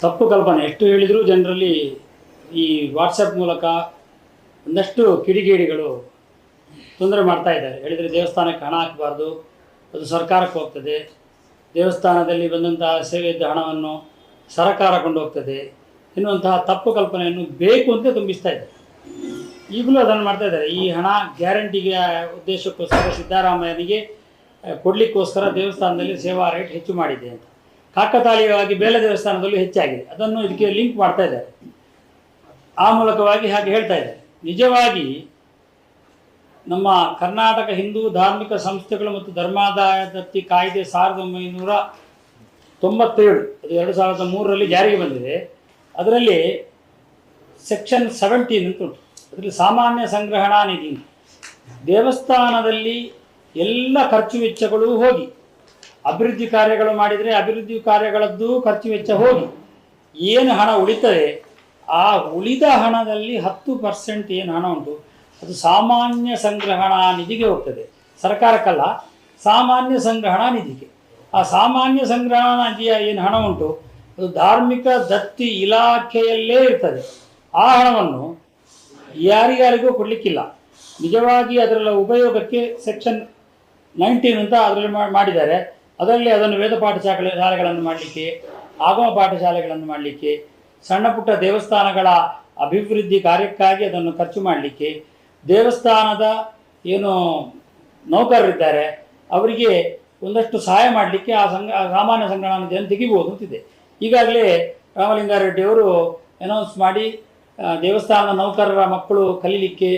ತಪ್ಪು ಕಲ್ಪನೆ ಎಷ್ಟು ಹೇಳಿದರೂ ಜನರಲ್ಲಿ ಈ ವಾಟ್ಸಪ್ ಮೂಲಕ ಒಂದಷ್ಟು ಕಿಡಿಗೇಡಿಗಳು ತೊಂದರೆ ಮಾಡ್ತಾ ಇದ್ದಾರೆ. ಹೇಳಿದರೆ ದೇವಸ್ಥಾನಕ್ಕೆ ಹಣ ಹಾಕಬಾರ್ದು, ಅದು ಸರ್ಕಾರಕ್ಕೆ ಹೋಗ್ತದೆ, ದೇವಸ್ಥಾನದಲ್ಲಿ ಬಂದಂತಹ ಸೇವೆಯದ್ದ ಹಣವನ್ನು ಸರ್ಕಾರ ಕೊಂಡೋಗ್ತದೆ ಎನ್ನುವಂತಹ ತಪ್ಪು ಕಲ್ಪನೆಯನ್ನು ಬೇಕು ಅಂತ ತುಂಬಿಸ್ತಾ ಇದ್ದಾರೆ. ಈಗಲೂ ಅದನ್ನು ಮಾಡ್ತಾ ಇದ್ದಾರೆ. ಈ ಹಣ ಗ್ಯಾರಂಟಿಗೆ ಉದ್ದೇಶಕ್ಕೋಸ್ಕರ ಸಿದ್ದರಾಮಯ್ಯನಿಗೆ ಕೊಡಲಿಕ್ಕೋಸ್ಕರ ದೇವಸ್ಥಾನದಲ್ಲಿ ಸೇವಾ ರೇಟ್ ಹೆಚ್ಚು ಮಾಡಿದೆ ಅಂತ. ಕಾಕತಾಳೀಯವಾಗಿ ಬೇಲೆ ದೇವಸ್ಥಾನದಲ್ಲೂ ಹೆಚ್ಚಾಗಿದೆ, ಅದನ್ನು ಇದಕ್ಕೆ ಲಿಂಕ್ ಮಾಡ್ತಾ ಇದ್ದಾರೆ. ಆ ಮೂಲಕವಾಗಿ ಹಾಗೆ ಹೇಳ್ತಾ ಇದ್ದಾರೆ. ನಿಜವಾಗಿ ನಮ್ಮ ಕರ್ನಾಟಕ ಹಿಂದೂ ಧಾರ್ಮಿಕ ಸಂಸ್ಥೆಗಳು ಮತ್ತು ಧರ್ಮಾದಾಯ ದತ್ತಿ ಕಾಯ್ದೆ 1997 ಅದು 2003ರಲ್ಲಿ ಜಾರಿಗೆ ಬಂದಿದೆ. ಅದರಲ್ಲಿ ಸೆಕ್ಷನ್ 17 ಅಂತ ಉಂಟು. ಅದರಲ್ಲಿ ಸಾಮಾನ್ಯ ಸಂಗ್ರಹಣಾ ನಿಧಿ, ದೇವಸ್ಥಾನದಲ್ಲಿ ಎಲ್ಲ ಖರ್ಚು ವೆಚ್ಚಗಳು ಹೋಗಿ ಅಭಿವೃದ್ಧಿ ಕಾರ್ಯಗಳು ಮಾಡಿದರೆ ಅಭಿವೃದ್ಧಿ ಕಾರ್ಯಗಳದ್ದು ಖರ್ಚು ವೆಚ್ಚ ಹೋಗಿ ಏನು ಹಣ ಉಳಿತದೆ ಆ ಉಳಿದ ಹಣದಲ್ಲಿ 10% ಏನು ಹಣ ಉಂಟು ಅದು ಸಾಮಾನ್ಯ ಸಂಗ್ರಹಣಾ ನಿಧಿಗೆ ಹೋಗ್ತದೆ, ಸರ್ಕಾರಕ್ಕಲ್ಲ, ಸಾಮಾನ್ಯ ಸಂಗ್ರಹಣಾ ನಿಧಿಗೆ. ಆ ಸಾಮಾನ್ಯ ಸಂಗ್ರಹಣಾ ನಿಧಿಯ ಏನು ಹಣ ಉಂಟು ಅದು ಧಾರ್ಮಿಕ ದತ್ತಿ ಇಲಾಖೆಯಲ್ಲೇ ಇರ್ತದೆ. ಆ ಹಣವನ್ನು ಯಾರಿಗಾರಿಗೂ ಕೊಡಲಿಕ್ಕಿಲ್ಲ. ನಿಜವಾಗಿ ಅದರ ಉಪಯೋಗಕ್ಕೆ ಸೆಕ್ಷನ್ 19 ಅಂತ ಅದರಲ್ಲಿ ಮಾಡಿದ್ದಾರೆ. ಅದರಲ್ಲಿ ಅದನ್ನು ವೇದ ಶಾಲೆಗಳನ್ನು ಮಾಡಲಿಕ್ಕೆ, ಆಗಮ ಪಾಠಶಾಲೆಗಳನ್ನು ಮಾಡಲಿಕ್ಕೆ, ಸಣ್ಣ ಪುಟ್ಟ ದೇವಸ್ಥಾನಗಳ ಅಭಿವೃದ್ಧಿ ಕಾರ್ಯಕ್ಕಾಗಿ ಅದನ್ನು ಖರ್ಚು ಮಾಡಲಿಕ್ಕೆ, ದೇವಸ್ಥಾನದ ಏನು ನೌಕರರಿದ್ದಾರೆ ಅವರಿಗೆ ಒಂದಷ್ಟು ಸಹಾಯ ಮಾಡಲಿಕ್ಕೆ ಆ ಸಾಮಾನ್ಯ ಸಂಗ್ರಹಣಾ ನಿಧಿಯನ್ನು ತೆಗಿಬೋದು ಅಂತಿದೆ. ಈಗಾಗಲೇ ರಾಮಲಿಂಗಾರೆಡ್ಡಿಯವರು ಅನೌನ್ಸ್ ಮಾಡಿ ದೇವಸ್ಥಾನದ ನೌಕರರ ಮಕ್ಕಳು ಕಲೀಲಿಕ್ಕೆ